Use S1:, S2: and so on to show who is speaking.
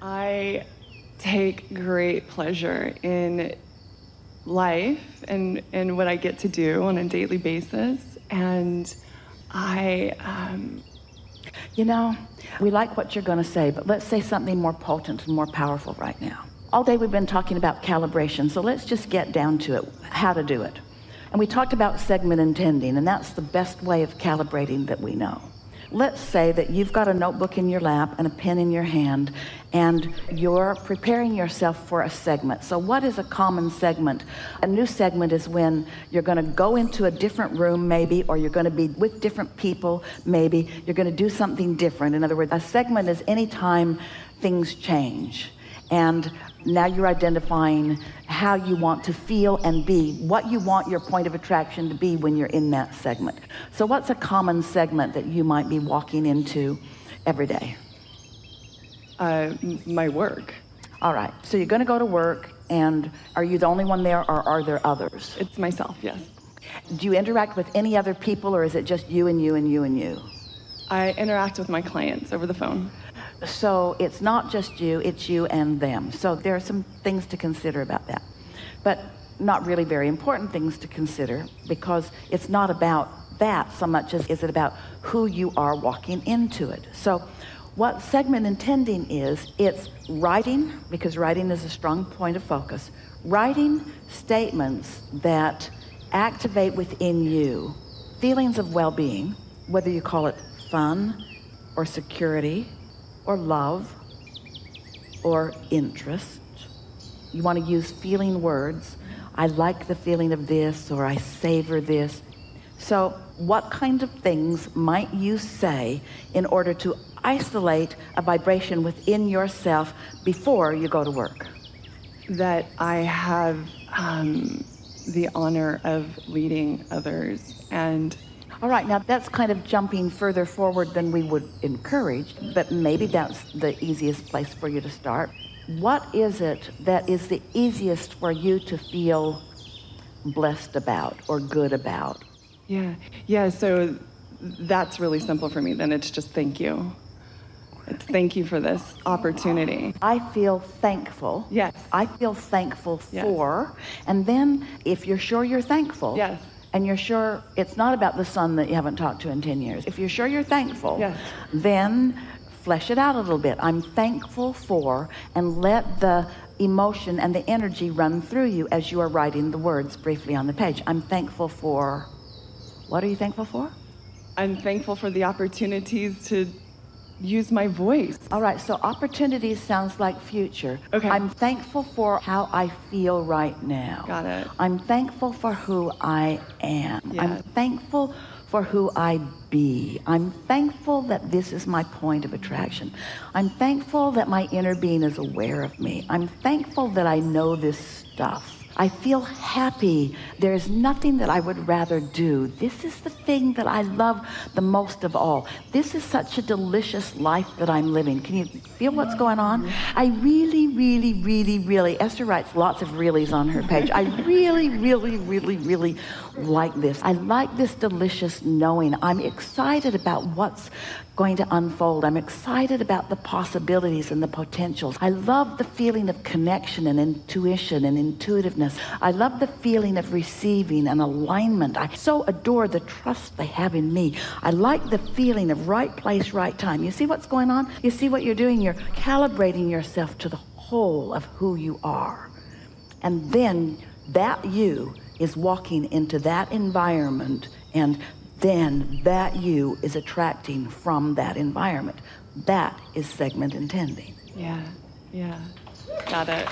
S1: I take great pleasure in life and what I get to do on a daily basis. And
S2: We like what you're going to say, but let's say something more potent and more powerful right now. All day we've been talking about calibration, so let's just get down to it, how to do it. And we talked about segment intending, and that's the best way of calibrating that we know. Let's say that you've got a notebook in your lap and a pen in your hand, and you're preparing yourself for a segment. So what is a common segment? A new segment is when you're going to go into a different room maybe, or you're going to be with different people maybe. You're going to do something different. In other words, a segment is any time things change. And now you're identifying how you want to feel and be, what you want your point of attraction to be when you're in that segment. So what's a common segment that you might be walking into every day?
S1: My work.
S2: All right, so you're going to go to work, and are you the only one there, or are there others?
S1: It's myself, yes.
S2: Do you interact with any other people, or is it just you and you and you and you?
S1: I interact with my clients over the phone.
S2: So it's not just you, it's you and them. So there are some things to consider about that, but not really very important things to consider, because it's not about that so much as is it about who you are walking into it. So what segment intending is, it's writing, because writing is a strong point of focus, writing statements that activate within you feelings of well-being, whether you call it fun or security or love or interest. You want to use feeling words. I like the feeling of this, or I savor this. So what kind of things might you say in order to isolate a vibration within yourself before you go to work?
S1: That I have the honor of leading others. And
S2: all right, now that's kind of jumping further forward than we would encourage, but maybe that's the easiest place for you to start. What is it that is the easiest for you to feel blessed about or good about?
S1: Yeah, so that's really simple for me. Then it's just thank you. It's thank you for this opportunity.
S2: I feel thankful.
S1: Yes.
S2: I feel thankful
S1: Yes.
S2: for, and then if you're sure you're thankful,
S1: yes,
S2: and you're sure it's not about the son that you haven't talked to in 10 years. If you're sure you're thankful,
S1: yes,
S2: then flesh it out a little bit. I'm thankful for, and let the emotion and the energy run through you as you are writing the words briefly on the page. I'm thankful for, what are you thankful for?
S1: I'm thankful for the opportunities to use my voice.
S2: All right, so opportunities sounds like future.
S1: Okay.
S2: I'm thankful for how I feel right now.
S1: Got it.
S2: I'm thankful for who I am.
S1: Yes.
S2: I'm thankful for who I be. I'm thankful that this is my point of attraction. I'm thankful that my inner being is aware of me. I'm thankful that I know this stuff. I feel happy. There's nothing that I would rather do. This is the thing that I love the most of all. This is such a delicious life that I'm living. Can you feel what's going on? I really, really, really, really, Esther writes lots of reallys on her page. I really, really, really, really like this. I like this delicious knowing. I'm excited about what's going to unfold. I'm excited about the possibilities and the potentials. I love the feeling of connection and intuition and intuitiveness. I love the feeling of receiving and alignment. I so adore the trust they have in me. I like the feeling of right place, right time. You see what's going on? You see what you're doing? You're calibrating yourself to the whole of who you are. And then that you is walking into that environment, and then that you is attracting from that environment. That is segment intending.
S1: Yeah, got it.